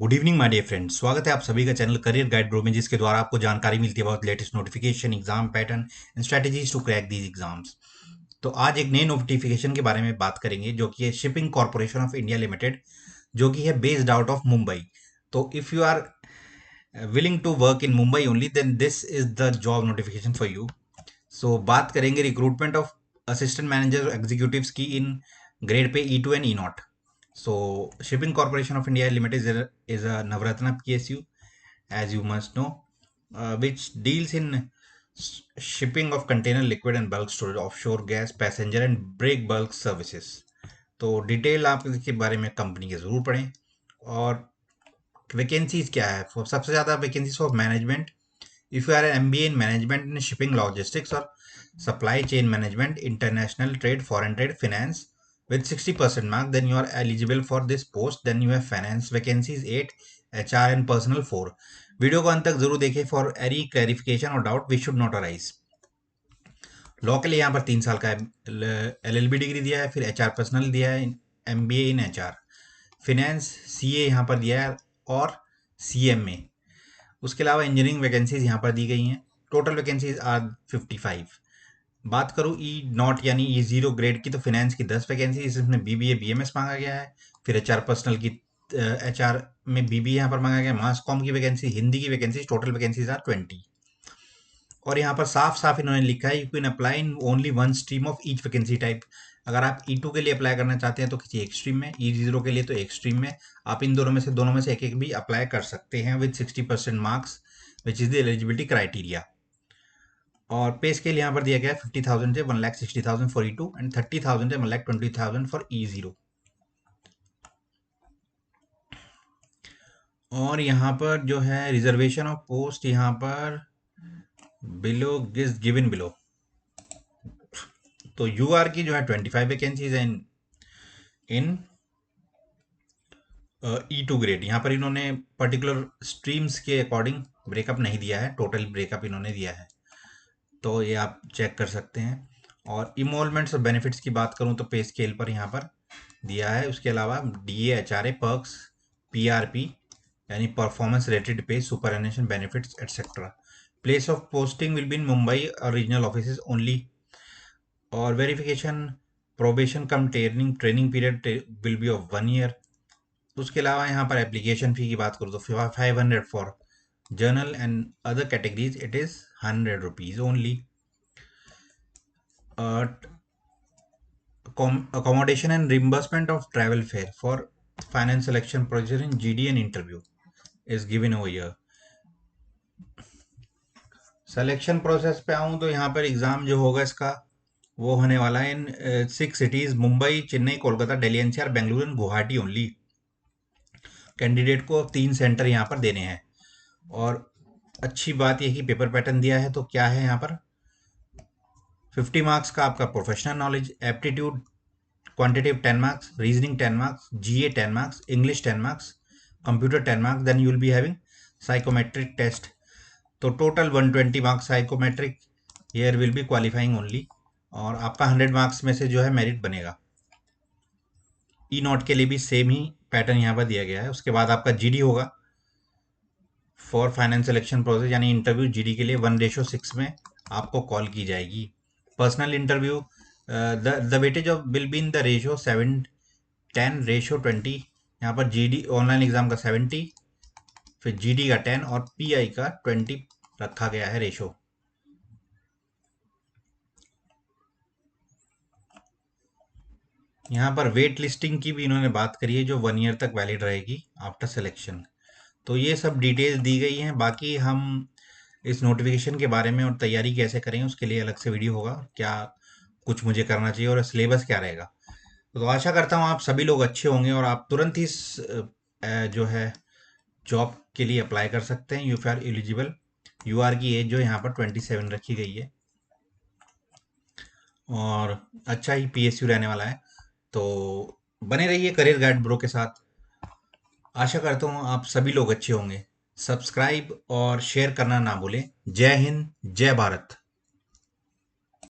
Good evening my dear friends. स्वागत है आप सभी का चैनल करियर गाइड ब्रो में, जिसके द्वारा आपको जानकारी मिलती है about latest notification, exam pattern and strategies to crack these exams. तो आज एक नए नोटिफिकेशन के बारे में बात करेंगे जो कि है shipping corporation of India limited, जो कि है बेस्ड आउट ऑफ मुंबई। तो if you are willing to work in Mumbai only, then this is the job notification for you. So बात करेंगे recruitment of assistant manager executives की in grade pay E2 and E0। So, Shipping Corporation of India Limited is a Navratna PSU, as you must know, which deals in shipping of container, liquid and bulk storage, offshore gas, passenger and break bulk services. तो detail आप इसके बारे में company के ज़रूर पढ़ें। और vacancies क्या है? सबसे ज़्यादा vacancies for management. If you are an MBA in management in shipping logistics और supply chain management, international trade, foreign trade, finance with 60% mark, then you are eligible for this post. Then you have finance vacancies 8, HR and personal 4. Video को अंत तक जरूर देखें for any clarification और doubt which should not arise. Law के लिए यहाँ पर 3 साल का LLB डिग्री दिया है, फिर HR पर्सनल दिया है, MBA इन HR, फिनेंस CA यहाँ पर दिया है और CMA। उसके अलावा इंजीनियरिंग वैकेंसीज यहाँ पर दी गई हैं। Total vacancies are 55। बात करूँ E0 यानी E0 ग्रेड की, तो फिनेंस की 10 वैकेंसी, इसमें BBA BMS मांगा गया है। फिर HR पर्सनल की HR में BBA यहाँ पर मांगा गया है। मास कॉम की वैकेंसी, हिंदी की वैकेंसी, टोटल वैकेंसीज आर 20। और यहाँ पर साफ साफ इन्होंने लिखा है, you can apply in only one stream of each vacancy type. अगर आप E2 के लिए अप्लाई करना चाहते हैं तो किसी एक स्ट्रीम में, E0 के लिए तो एक स्ट्रीम में। आप इन दोनों में से एक एक भी अप्लाई कर सकते हैं with 60% marks, which is the eligibility criteria. और पे स्केल यहाँ पर दिया गया है 50,000 से 1,60,000 फॉर E2 एंड 30,000 से 1,20,000 फॉर E0। और यहाँ पर जो है रिजर्वेशन ऑफ पोस्ट, यहाँ पर बिलो गिवन बिलो। तो UR की जो है 25 वैकेंसीज है इन E2 ग्रेड। यहाँ पर इन्होंने पर्टिकुलर स्ट्रीम्स के अकॉर्डिंग ब्रेकअप नहीं दिया है, टोटल ब्रेकअप इन्होंने दिया है, तो ये आप चेक कर सकते हैं। और इमोलमेंट्स और बेनिफिट्स की बात करूं तो पे स्केल पर यहाँ पर दिया है। उसके अलावा DA, HRA, पर्क्स, PRP यानी परफॉर्मेंस रेटेड पे, superannuation benefits etcetera. Place of posting will be in Mumbai और रीजनल ऑफिस ओनली। और verification probation come training period will be of 1 year. उसके अलावा यहाँ पर एप्लीकेशन फ़ी की बात करूँ तो 500 for journal and other categories it is 100 rupees only. accommodation and reimbursement of travel fare for finance selection procedure in GD and interview is given over here. Selection process पे आऊँ तो यहाँ पर exam जो होगा इसका वो होने वाला है इन 6 cities: Mumbai, Chennai, Kolkata, Delhi NCR, Bengaluru and Guwahati only. Candidate को 3 सेंटर यहाँ पर देने हैं। और अच्छी बात यह कि पेपर पैटर्न दिया है, तो क्या है यहाँ पर 50 मार्क्स का आपका professional knowledge, aptitude quantitative 10 marks, reasoning 10 marks, GA 10 marks, English 10 marks, computer 10 marks, then you will be having psychometric test. तो total 120 marks psychometric, here will be qualifying only. और आपका 100 मार्क्स में से जो है मेरिट बनेगा। E0 के लिए भी सेम ही पैटर्न यहाँ पर दिया गया है। उसके बाद आपका GD होगा फॉर फाइनेंस सिलेक्शन प्रोसेस, यानी इंटरव्यू GD के लिए 1:6 में आपको कॉल की जाएगी। Personal interview the weightage of will be in the ratio 7:10:20। यहाँ पर GD ऑनलाइन एग्जाम का 70, फिर GD का 10 और PI का 20 रखा गया है रेशो। यहाँ पर वेट लिस्टिंग की भी इन्होंने बात करी है, जो 1 ईयर तक वैलिड रहेगी आफ्टर सिलेक्शन। तो ये सब डिटेल्स दी गई हैं। बाकी हम इस नोटिफिकेशन के बारे में और तैयारी कैसे करें उसके लिए अलग से वीडियो होगा, क्या कुछ मुझे करना चाहिए और सिलेबस क्या रहेगा। तो आशा करता हूँ आप सभी लोग अच्छे होंगे और आप तुरंत ही जो है जॉब के लिए अप्लाई कर सकते हैं। You are eligible. UR की एज जो यहाँ पर 27 रखी गई है और अच्छा ही PSU रहने वाला है। तो बने रहिए करियर गाइड ब्रो के साथ। आशा करता हूँ आप सभी लोग अच्छे होंगे। सब्सक्राइब और शेयर करना ना भूलें। जय हिंद, जय भारत।